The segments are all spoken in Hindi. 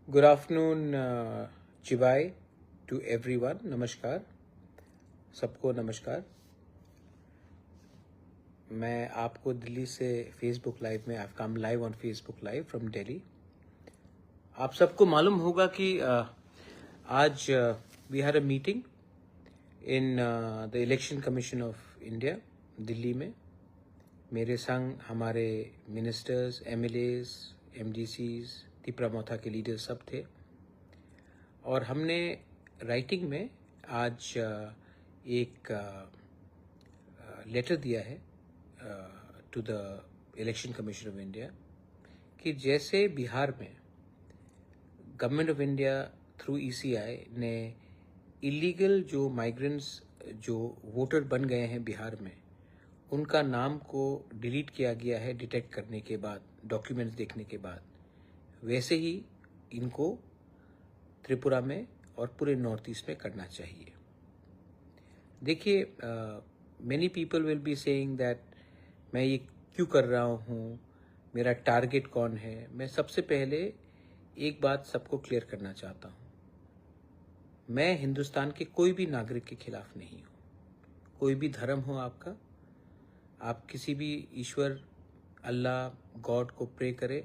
गुड आफ्टरनून चिवाई टू एवरीवन। नमस्कार, सबको नमस्कार। मैं आपको दिल्ली से फेसबुक लाइव में, I come live on Facebook live from Delhi. आप सबको मालूम होगा कि आज we had a meeting in the election commission of India Delhi में। मेरे संग हमारे मिनिस्टर्स, एमएलएज, एमडीसीज, तिपरा मोथा के लीडर्स सब थे और हमने राइटिंग में आज एक लेटर दिया है to the election commission of India कि जैसे बिहार में government of India through ECI ने इलीगल जो माइग्रेंट्स जो वोटर बन गए हैं बिहार में, उनका नाम को डिलीट किया गया है डिटेक्ट करने के बाद, डॉक्यूमेंट्स देखने के बाद, वैसे ही इनको त्रिपुरा में और पूरे नॉर्थ ईस्ट में करना चाहिए। देखिए, many people will be saying that मैं ये क्यों कर रहा हूँ, मेरा टारगेट कौन है। मैं सबसे पहले एक बात सबको क्लियर करना चाहता हूँ, मैं हिंदुस्तान के कोई भी नागरिक के खिलाफ नहीं हूँ। कोई भी धर्म हो आपका, आप किसी भी ईश्वर, अल्लाह, गॉड को प्रे करे,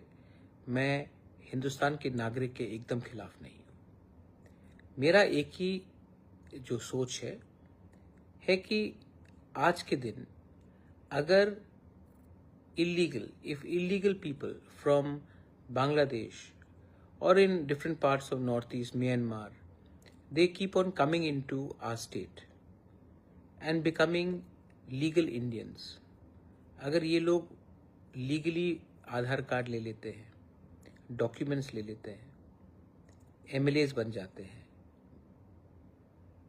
मैं हिंदुस्तान के नागरिक के एकदम खिलाफ नहीं हूँ। मेरा एक ही जो सोच है कि आज के दिन अगर if illegal people from Bangladesh or in different parts of northeast Myanmar, they keep on coming into our state and becoming legal Indians, अगर ये लोग लीगली आधार कार्ड ले लेते हैं, डॉक्यूमेंट्स ले लेते हैं, एमएलएज बन जाते हैं,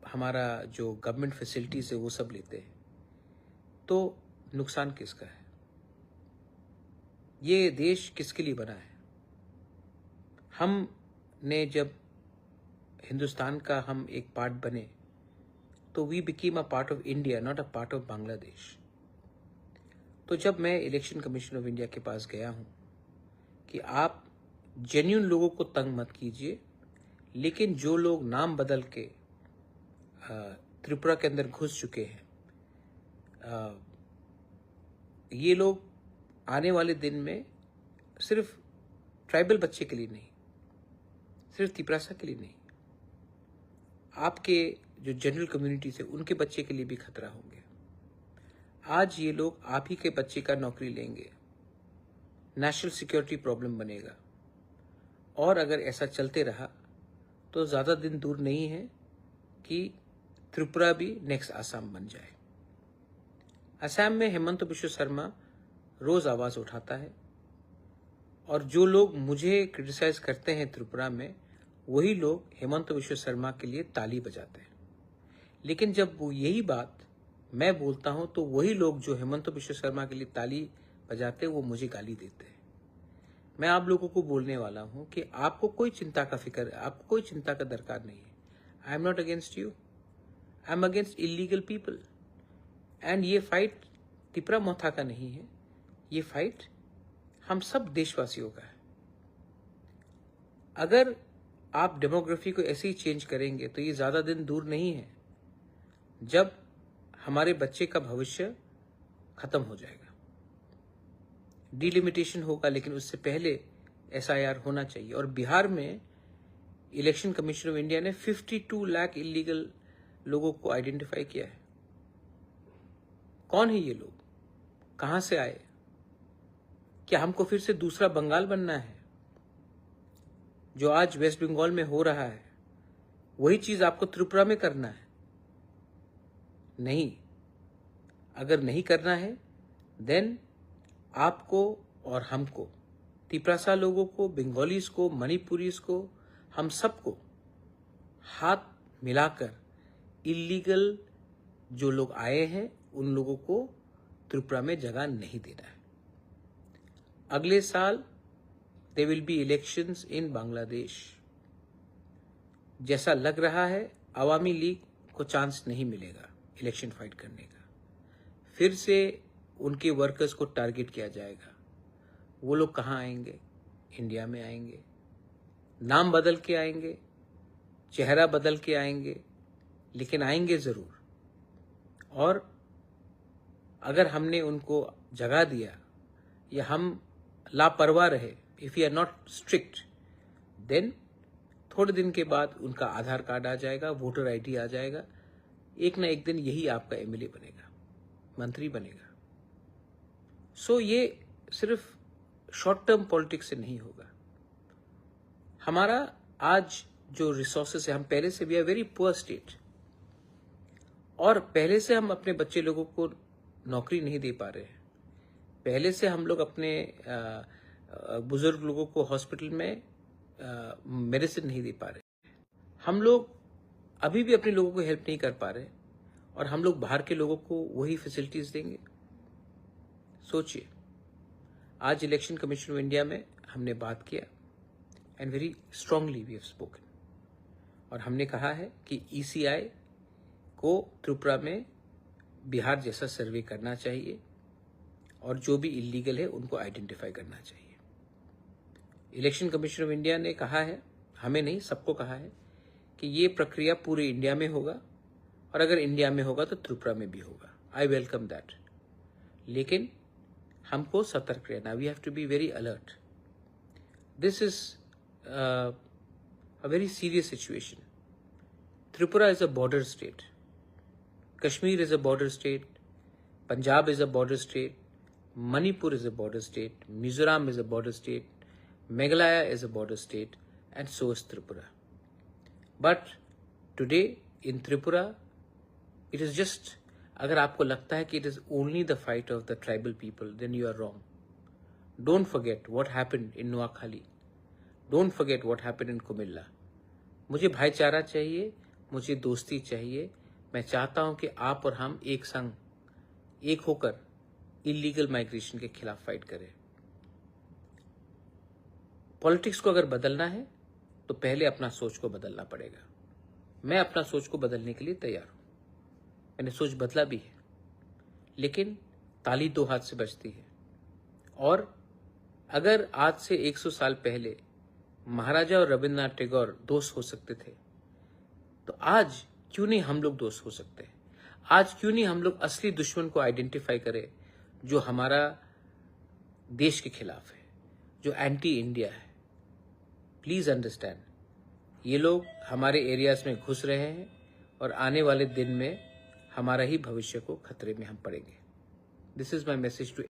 हमारा जो गवर्नमेंट फैसिलिटीज है वो सब लेते हैं, तो नुकसान किसका है? ये देश किसके लिए बना है? हमने जब हिंदुस्तान का हम एक पार्ट बने तो we became a part of India, not a part of Bangladesh. तो जब मैं इलेक्शन कमीशन ऑफ इंडिया के पास गया हूं कि आप जेन्युइन लोगों को तंग मत कीजिए, लेकिन जो लोग नाम बदल के त्रिपुरा के अंदर घुस चुके हैं, ये लोग आने वाले दिन में सिर्फ ट्राइबल बच्चे के लिए नहीं, सिर्फ तिपरासा के लिए नहीं, आपके जो जनरल कम्युनिटी से उनके बच्चे के लिए भी खतरा होंगे। आज ये लोग आप ही के बच्चे का नौकरी लेंगे, नेशनल सिक्योरिटी प्रॉब्लम बनेगा, और अगर ऐसा चलते रहा तो ज़्यादा दिन दूर नहीं है कि त्रिपुरा भी नेक्स्ट आसाम बन जाए। असम में हेमंत बिश्व शर्मा रोज आवाज उठाता है और जो लोग मुझे क्रिटिसाइज करते हैं त्रिपुरा में, वही लोग हेमंत बिश्व शर्मा के लिए ताली बजाते हैं। लेकिन जब वो यही बात मैं बोलता हूं तो वही लोग जो हेमंत बिश्व शर्मा के लिए ताली बजाते हैं वो मुझे गाली देते हैं। मैं आप लोगों को बोलने वाला हूं कि आपको कोई चिंता का फिक्र, आपको कोई चिंता का दरकार नहीं है। I am not against you, I am against illegal people. And ये फाइट तिपरा मोथा का नहीं है, ये फाइट हम सब देशवासियों का है। अगर आप डेमोग्राफी को ऐसे ही चेंज करेंगे तो ये ज्यादा दिन दूर नहीं है जब हमारे बच्चे का भविष्य खत्म हो जाएगा। डिलिमिटेशन होगा, लेकिन उससे पहले एसआईआर होना चाहिए। और बिहार में इलेक्शन कमीशन ऑफ इंडिया ने 52 लाख इलीगल लोगों को आइडेंटिफाई किया है। कौन है ये लोग, कहां से आए? क्या हमको फिर से दूसरा बंगाल बनना है? जो आज वेस्ट बंगाल में हो रहा है वही चीज आपको त्रिपुरा में करना है? नहीं। अगर नहीं करना है देन आपको और हमको, तिपरासा लोगों को, बंगालीज को, मणिपुरीज को, हम सबको हाथ मिलाकर इलीगल जो लोग आए हैं उन लोगों को त्रिपुरा में जगह नहीं देना है। अगले साल there will be elections in Bangladesh. जैसा लग रहा है अवामी लीग को चांस नहीं मिलेगा इलेक्शन फाइट करने का। फिर से उनके वर्कर्स को टारगेट किया जाएगा। वो लोग कहाँ आएंगे? इंडिया में आएंगे। नाम बदल के आएंगे, चेहरा बदल के आएंगे, लेकिन आएंगे ज़रूर। और अगर हमने उनको जगा दिया या हम लापरवाह रहे, if you are not strict, then थोड़े दिन के बाद उनका आधार कार्ड आ जाएगा, वोटर आईडी आ जाएगा, एक ना एक दिन यही आपका एमएलए बनेगा, मंत्री बनेगा। सो ये सिर्फ शॉर्ट टर्म पॉलिटिक्स से नहीं होगा। हमारा आज जो रिसोर्सेस है, हम पहले से we are very poor state, और पहले से हम अपने बच्चे लोगों को नौकरी नहीं दे पा रहे हैं। पहले से हम लोग अपने बुजुर्ग लोगों को हॉस्पिटल में मेडिसिन नहीं दे पा रहे। हम लोग अभी भी अपने लोगों को हेल्प नहीं कर पा रहे, और हम लोग बाहर के लोगों को वही फैसिलिटीज देंगे। सोचिए, आज इलेक्शन कमीशन ऑफ इंडिया में हमने बात किया, and very strongly we have spoken, और हमने कहा है कि ईसीआई को त्रिपुरा में बिहार जैसा सर्वे करना चाहिए, और जो भी इलीगल है उनको आइडेंटिफाई करना चाहिए। इलेक्शन कमीशन ऑफ इंडिया ने कहा है, हमें नहीं सबको कहा है, कि ये प्रक्रिया पूरे इंडिया में होगा, और अगर इंडिया में होगा तो त्रिपुरा में भी होगा। आई वेलकम दैट, लेकिन हमको सतर्क रहना, we have to be very alert. This is a very serious situation. Tripura is a border state, Kashmir is a border state, Punjab is a border state, Manipur is a border state, Mizoram is a border state, Meghalaya is a border state, and so is Tripura. But today in Tripura, it is just, अगर आपको लगता है कि it is only the fight of the tribal people, then you are wrong. Don't forget what happened in Noakhali. Don't forget what happened in Kumilla. मुझे भाईचारा चाहिए, मुझे दोस्ती चाहिए। मैं चाहता हूं कि आप और हम एक संग, एक होकर इलीगल माइग्रेशन के खिलाफ फाइट करें। पॉलिटिक्स को अगर बदलना है तो पहले अपना सोच को बदलना पड़ेगा। मैं अपना सोच को बदलने के लिए तैयार हूं, मैंने सोच बदला भी है, लेकिन ताली दो हाथ से बजती है। और अगर आज से 100 साल पहले महाराजा और रविंद्रनाथ टैगोर दोस्त हो सकते थे, तो आज क्यों नहीं हम लोग दोस्त हो सकते हैं? आज क्यों नहीं हम लोग असली दुश्मन को आइडेंटिफाई करें, जो हमारा देश के खिलाफ है, जो एंटी इंडिया है। प्लीज अंडरस्टैंड, ये लोग हमारे एरियाज में घुस रहे हैं, और आने वाले दिन में हमारा ही भविष्य को खतरे में हम पड़ेंगे। This is my message to